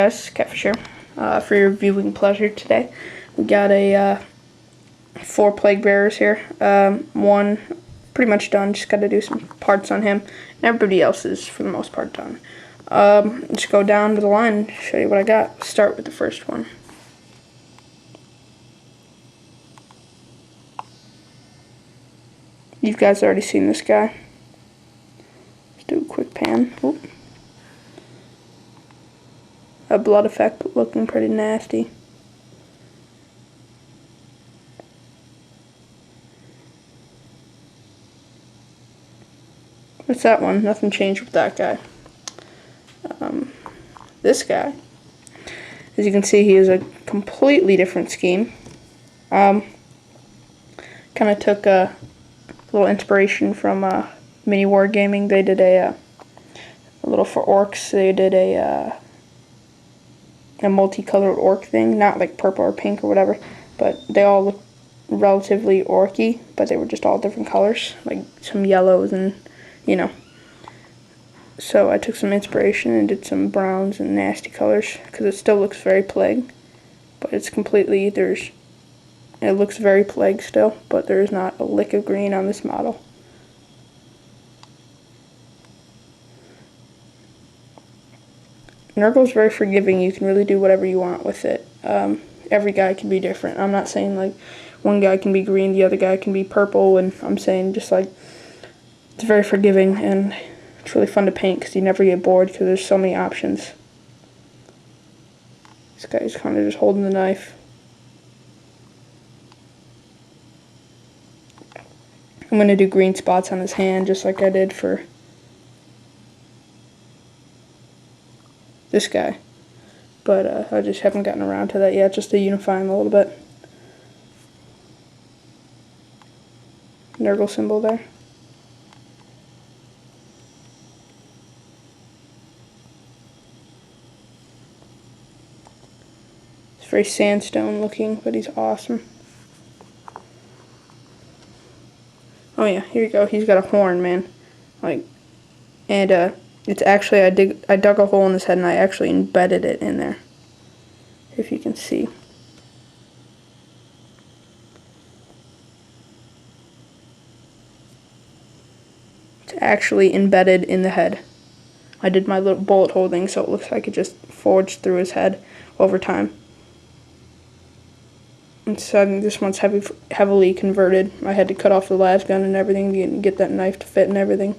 Guys, Catfish here, for your viewing pleasure today. We got a 4 plague bearers here. One pretty much done, just got to do some parts on him, and everybody else is for the most part done. Let's go down to the line and show you what I got. Start with the first one. You guys already seen this guy. Let's do a quick pan. Oop. A blood effect looking pretty nasty. What's that one? Nothing changed with that guy. This guy, as you can see, he is a completely different scheme. Kind of took a little inspiration from Mini Wargaming. They did a little for orcs. They did a multicolored orc thing, not like purple or pink or whatever, but they all look relatively orky, but they were just all different colors, like some yellows and, you know. So I took some inspiration and did some browns and nasty colors, because it still looks very plague, but it's completely, it looks very plague still, but there's not a lick of green on this model. Nurgle's very forgiving. You can really do whatever you want with it. Every guy can be different. I'm not saying like one guy can be green, the other guy can be purple, and I'm saying just like it's very forgiving and it's really fun to paint because you never get bored because there's so many options. This guy's kind of just holding the knife. I'm going to do green spots on his hand just like I did for this guy, but I just haven't gotten around to that yet, just to unify him a little bit. Nurgle symbol there. It's very sandstone looking, but he's awesome. Oh yeah, here you go. He's got a horn, man. Like, and it's actually, I dug a hole in his head and I actually embedded it in there, if you can see. It's actually embedded in the head. I did my little bullet hole thing so it looks like it just forged through his head over time. And so this one's heavily converted. I had to cut off the las gun and everything to get that knife to fit and everything.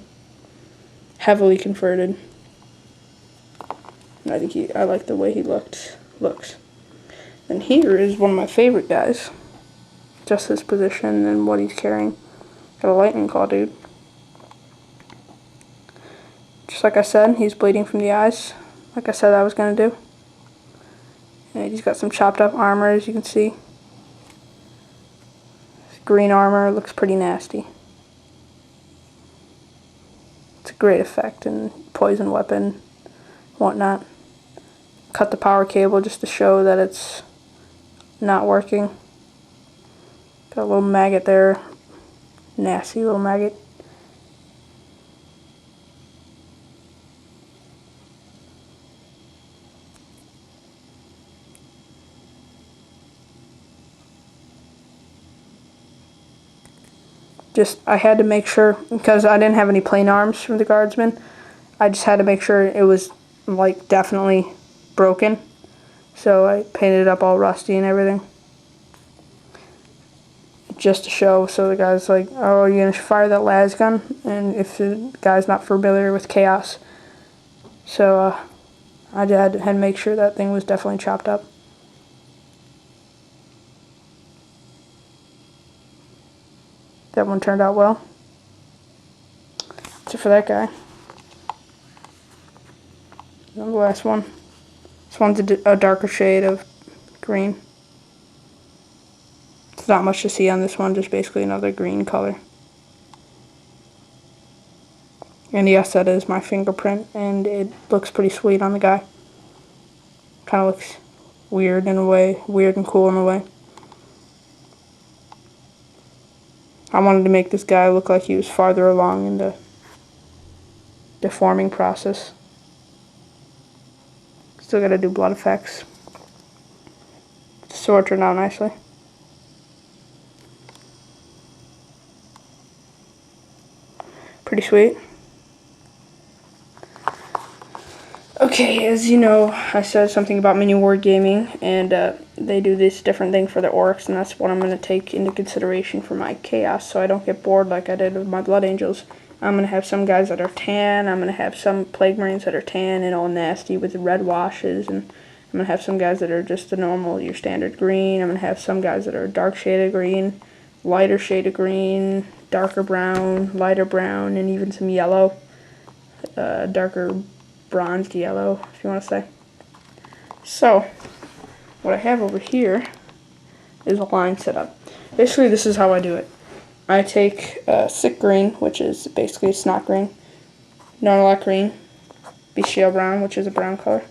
Heavily converted. I think I like the way he looks. And here is one of my favorite guys. Just his position and what he's carrying. Got a lightning claw, dude. Just like I said, he's bleeding from the eyes. Like I said I was gonna do. And he's got some chopped up armor, as you can see. His green armor looks pretty nasty. It's a great effect and poison weapon, whatnot. Cut the power cable just to show that it's not working. Got a little maggot there. Nasty little maggot. I had to make sure, because I didn't have any plain arms from the guardsman, I just had to make sure it was like definitely broken. So I painted it up all rusty and everything. Just to show, so the guy's like, oh, you're going to fire that las gun? And if the guy's not familiar with chaos. So I had to make sure that thing was definitely chopped up. That one turned out well. Except for that guy. And the last one. This one's a darker shade of green. There's not much to see on this one, just basically another green color. And yes, that is my fingerprint, and it looks pretty sweet on the guy. Kind of looks weird in a way, weird and cool in a way. I wanted to make this guy look like he was farther along in the forming process. Still gotta do blood effects. The sword turned out nicely. Pretty sweet. Okay, as you know, I said something about mini wargaming, and they do this different thing for the orcs, and that's what I'm going to take into consideration for my chaos, so I don't get bored like I did with my blood angels. I'm going to have some guys that are tan, I'm going to have some plague marines that are tan and all nasty with red washes, and I'm going to have some guys that are just the normal, your standard green. I'm going to have some guys that are dark shade of green, lighter shade of green, darker brown, lighter brown, and even some yellow, darker bronzed yellow, if you want to say. So, what I have over here is a line set up. Basically, this is how I do it. I take sick green, which is basically snot green, Nurgle green, bestial brown, which is a brown color,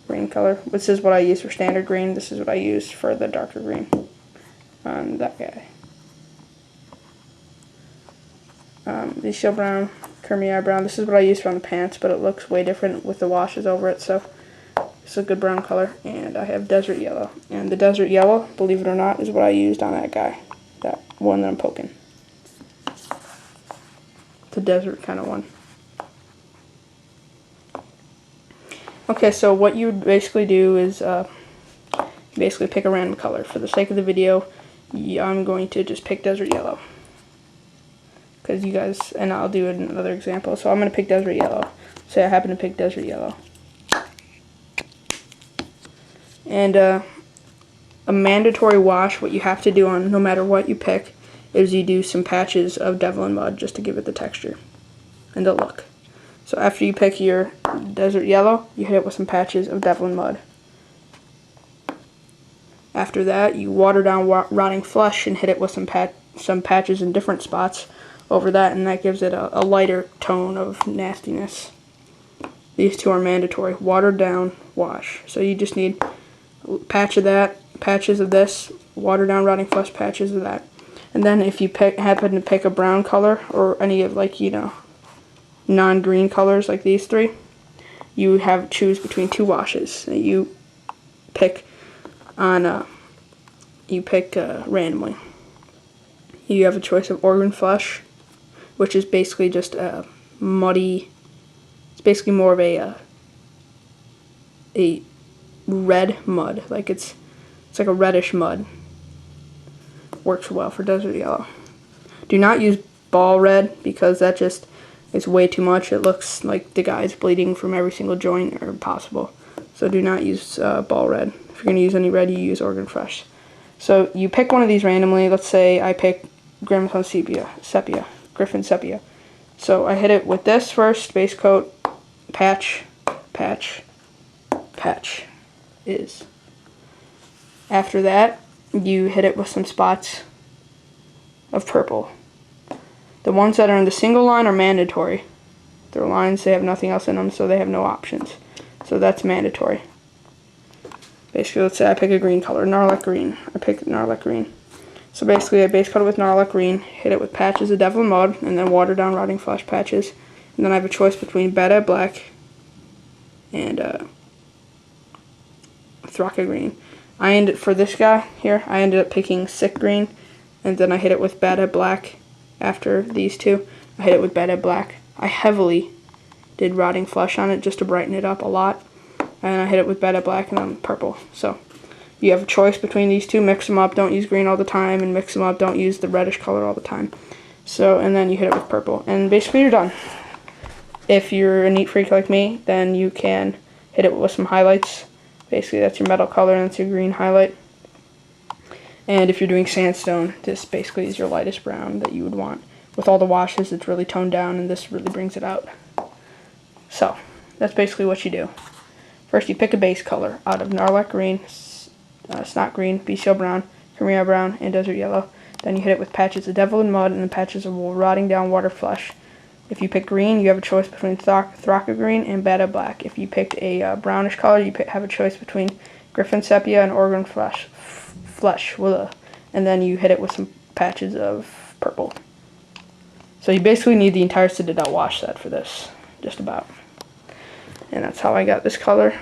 green color. This is what I use for standard green. This is what I use for the darker green on that guy. Bestial brown, Kermia brown. This is what I use for on the pants, but it looks way different with the washes over it, so it's a good brown color. And I have desert yellow. And the desert yellow, believe it or not, is what I used on that guy. That one that I'm poking. The desert kind of one. Okay, so what you would basically do is basically pick a random color. For the sake of the video, I'm going to just pick desert yellow. Because you guys, and I'll do another example. So I'm going to pick desert yellow. Say I happen to pick desert yellow. And a mandatory wash, what you have to do on no matter what you pick, is you do some patches of Devlin mud just to give it the texture and the look. So after you pick your desert yellow, you hit it with some patches of Devlin mud. After that, you water down rotting flesh and hit it with some patches in different spots over that, and that gives it a lighter tone of nastiness. These two are mandatory. Watered down wash. So you just need a patch of that, patches of this, watered down rotting flesh, patches of that. And then if you happen to pick a brown color or any of, like, you know, non-green colors like these three, you have choose between two washes. You pick on randomly. You have a choice of organ flesh, which is basically just a muddy, it's basically more of a red mud, like it's like a reddish mud. Works well for desert yellow. Do not use ball red, because that just is way too much. It looks like the guy's bleeding from every single joint or possible. So do not use ball red. If you're going to use any red, you use organ flesh. So you pick one of these randomly. Let's say I pick Griffin Sepia. So I hit it with this first, base coat, patch, patch, patch is. After that, you hit it with some spots of purple. The ones that are in the single line are mandatory. They're lines, they have nothing else in them, so they have no options. So that's mandatory. Basically, let's say I pick a green color, Nurgle green. I pick Nurgle green. So basically, I base coat it with Nurgle green, hit it with patches of Devlin mud, and then water down rotting flesh patches. And then I have a choice between Beta black and Thraka green. For this guy here, I ended up picking sick green, and then I hit it with Beta black. After these two, I hit it with Beta black. I heavily did rotting flesh on it just to brighten it up a lot, and I hit it with Beta black and then purple. So you have a choice between these two. Mix them up. Don't use green all the time, and mix them up. Don't use the reddish color all the time. So, and then you hit it with purple, and basically you're done. If you're a neat freak like me, then you can hit it with some highlights. Basically, that's your metal color, and that's your green highlight. And if you're doing sandstone, this basically is your lightest brown that you would want. With all the washes, it's really toned down, and this really brings it out. So, that's basically what you do. First, you pick a base color out of Nurgle green, snot green, bestial brown, Kermia brown, and desert yellow. Then you hit it with patches of Devlin mud and then patches of rotting down water flesh. If you pick green, you have a choice between Thraka green and Beta black. If you picked a brownish color, you have a choice between Griffin sepia and organ flesh, and then you hit it with some patches of purple. So you basically need the entire Citadel wash set for this, just about. And that's how I got this color.